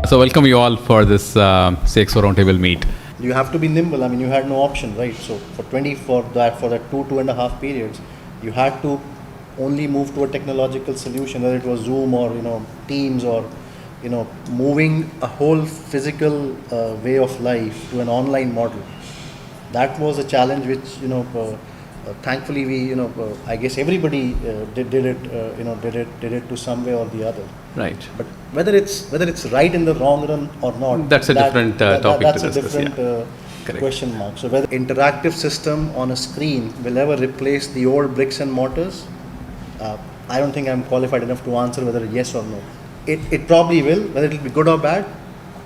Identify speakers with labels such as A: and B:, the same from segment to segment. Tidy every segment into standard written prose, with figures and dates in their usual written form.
A: So welcome you all for this CXO roundtable meet.
B: You have to be nimble. I mean, you had no option, right? So for that 2.5 periods, you had to only move to a technological solution, whether it was Zoom or Teams or moving a whole physical way of life to an online model. That was a challenge which thankfully we I guess everybody did it to some way or the other.
A: Right.
B: But whether it's right in the long run or not,
A: that's a different topic
B: that's
A: to
B: a
A: discuss.
B: different question mark. So whether interactive system on a screen will ever replace the old bricks and mortars, I don't think I'm qualified enough to answer whether yes or no. It probably will. Whether it will be good or bad,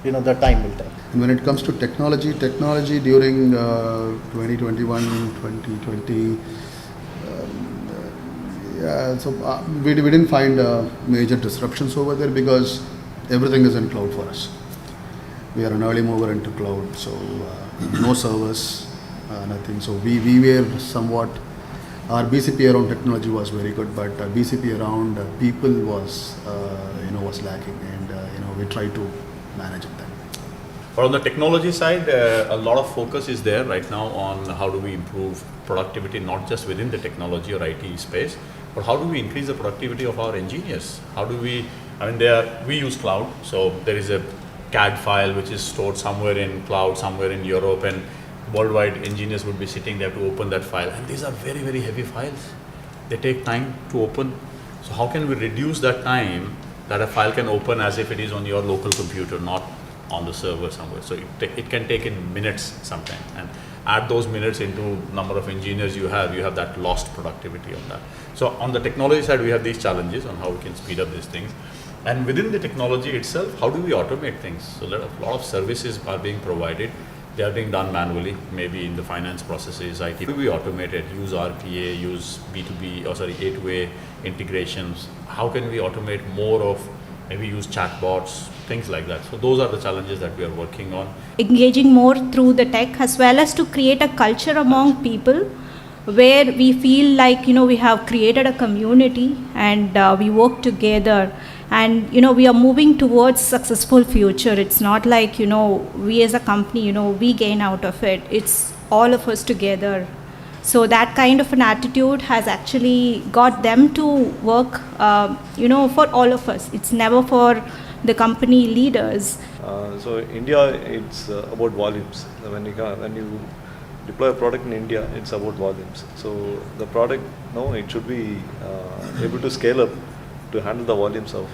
B: the time will tell.
C: And when it comes to technology during 2021, 2020, we didn't find major disruptions over there because everything is in cloud for us. We are an early mover into cloud, so no servers, nothing. So we were somewhat, our BCP around technology was very good, but BCP around people was lacking, and we tried to manage it then.
D: But on the technology side, a lot of focus is there right now on how do we improve productivity, not just within the technology or IT space, but how do we increase the productivity of our engineers? How do we, we use cloud, so there is a CAD file which is stored somewhere in cloud, somewhere in Europe, and worldwide engineers would be sitting there to open that file. And these are very, very heavy files. They take time to open. So how can we reduce that time that a file can open as if it is on your local computer, not on the server somewhere? So it can take in minutes sometimes, and add those minutes into number of engineers you have that lost productivity on that. So on the technology side, we have these challenges on how we can speed up these things. And within the technology itself, how do we automate things? So a lot of services are being provided. They are being done manually, maybe in the finance processes, IT. How do we automate it? Use RPA, use A2A integrations. How can we automate more of, maybe use chatbots, things like that. So those are the challenges that we are working on.
E: Engaging more through the tech, as well as to create a culture among people where we feel like, we have created a community and we work together. And, we are moving towards successful future. It's not like, we as a company, we gain out of it. It's all of us together. So that kind of an attitude has actually got them to work, for all of us. It's never for the company leaders.
F: So India, it's about volumes. When you deploy a product in India, it's about volumes. So the product, it should be able to scale up to handle the volumes of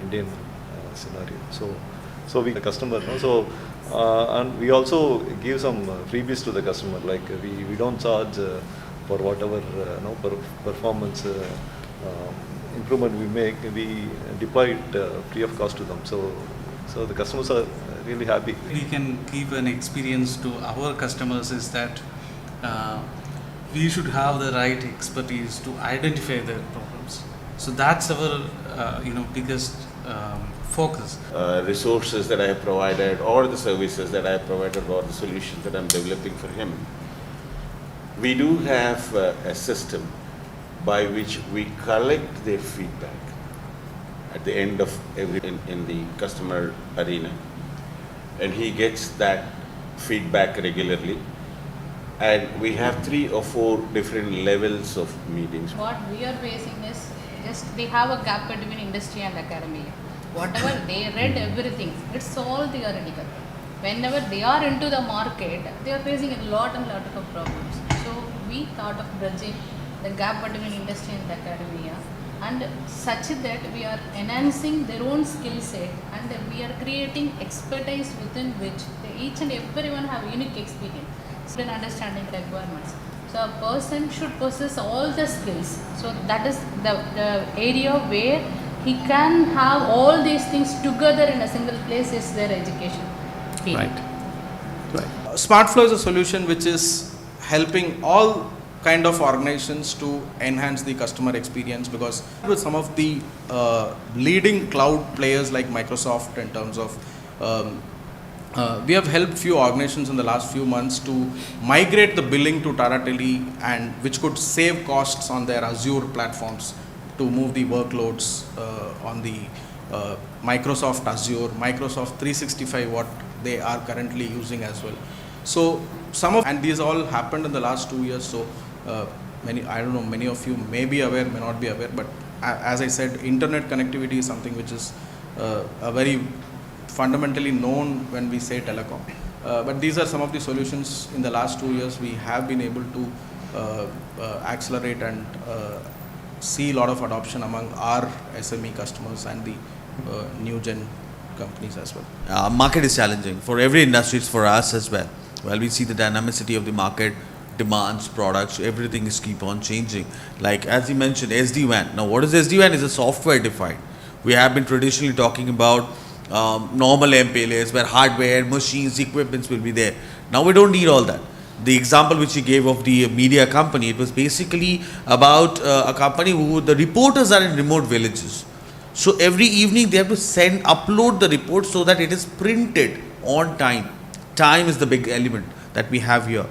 F: Indian scenario. So we the customer, and we also give some freebies to the customer. Like we don't charge for whatever performance improvement we make. We deploy it free of cost to them. So the customers are really happy.
G: We can give an experience to our customers is that we should have the right expertise to identify their problems. So that's our biggest focus.
H: Resources that I have provided, or the services that I have provided, or the solutions that I'm developing for him. We do have a system by which we collect their feedback at the end of in the customer arena, and he gets that feedback regularly. And we have 3 or 4 different levels of meetings.
I: What we are facing is just we have a gap between industry and academia. Whatever they read, everything, it's all theoretical. Whenever they are into the market, they are facing a lot of problems. So we thought of bridging the gap between industry and academia, and such that we are enhancing their own skill set, and we are creating expertise within which each and everyone have unique experience in understanding requirements. So a person should possess all the skills. So that is the area where he can have all these things together in a single place is their education.
A: Right.
G: SmartFlow is a solution which is helping all kind of organizations to enhance the customer experience, because with some of the leading cloud players like Microsoft in terms of we have helped few organizations in the last few months to migrate the billing to Tata Tele, and which could save costs on their Azure platforms to move the workloads on the Microsoft Azure, Microsoft 365, what they are currently using as well. So and these all happened in the last 2 years. So many of you may be aware, may not be aware, but as I said, internet connectivity is something which is a very fundamentally known when we say telecom. But these are some of the solutions in the last 2 years we have been able to accelerate and see a lot of adoption among our SME customers and the new gen companies as well.
J: Market is challenging for every industry, it's for us as well. Well, we see the dynamicity of the market, demands, products, everything is keep on changing. Like as you mentioned, SD-WAN. Now what is SD-WAN? Is a software defined. We have been traditionally talking about normal MPLAs where hardware, machines, equipments will be there. Now we don't need all that. The example which you gave of the media company, it was basically about a company who the reporters are in remote villages. So every evening they have to upload the report so that it is printed on time. Time is the big element that we have here.